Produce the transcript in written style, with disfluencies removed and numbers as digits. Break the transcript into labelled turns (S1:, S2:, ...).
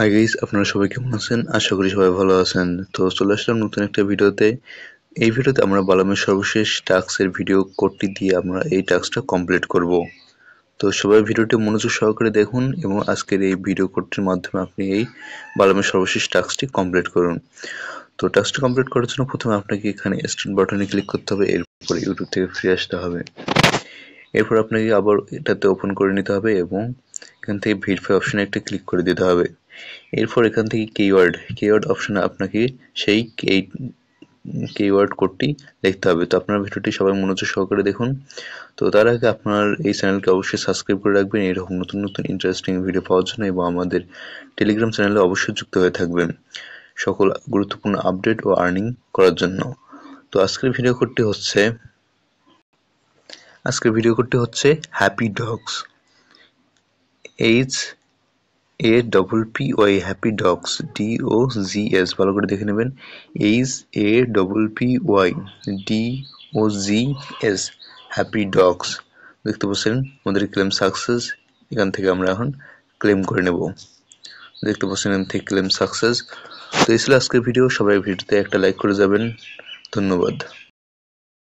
S1: Hi guys, আপনারা সবাই কেমন আছেন? আশা করি সবাই ভালো আছেন। তো চলে আসলাম নতুন একটা ভিডিওতে। এই ভিডিওতে আমরা বালামের সর্বশেষ টাস্কের ভিডিও কোডটি দিয়ে আমরা এই টাস্কটা কমপ্লিট করব। তো সবাই ভিডিওটি মনোযোগ সহকারে দেখুন এবং আজকের এই ভিডিও কোডটির মাধ্যমে আপনি এই বালামের সর্বশেষ টাস্কটি কমপ্লিট করুন। তো টাস্কটি কমপ্লিট করার জন্য প্রথমে আপনাকে এখানে স্টার্ট বাটনে ক্লিক করতে হবে, এরপর ইউটিউব থেকে ফিরে আসতে হবে। এরপর আপনাকে আবার এটাতে ওপেন করে নিতে হবে এবং এখান থেকে ভেরিফাই অপশনে একটা ক্লিক করে দিতে হবে। এরপর এখান থেকে কিওয়ার্ড অপশনে আপনাকে সেই কিওয়ার্ড কোডটি লিখতে হবে। তো আপনার ভিডিওটি সবাই মনোযোগ সহকারে দেখুন। তো তার আগে আপনার এই চ্যানেলকে অবশ্যই সাবস্ক্রাইব করে রাখবেন এরকম নতুন নতুন ইন্টারেস্টিং ভিডিও পাওয়ার জন্য, এবং আমাদের টেলিগ্রাম চ্যানেলে অবশ্যই যুক্ত হয়ে থাকবেন সকল গুরুত্বপূর্ণ আপডেট ও আর্নিং করার জন্য। তো আজকের ভিডিও কোডটি হচ্ছে happy dogs, HAPPY, happy dogs, DOGS, ভালো করে দেখে নেবেন, HAPPY DOGS, হ্যাপি ডগস। দেখতে পাচ্ছেন আমাদের ক্লেম সাকসেস। এখান থেকে আমরা এখন ক্লেম করে নেব। দেখতে পাচ্ছেন এখান থেকে ক্লেম সাকসেস। তো এই ছিল আজকের ভিডিও। সবাই ভিডিওতে একটা লাইক করে যাবেন। ধন্যবাদ।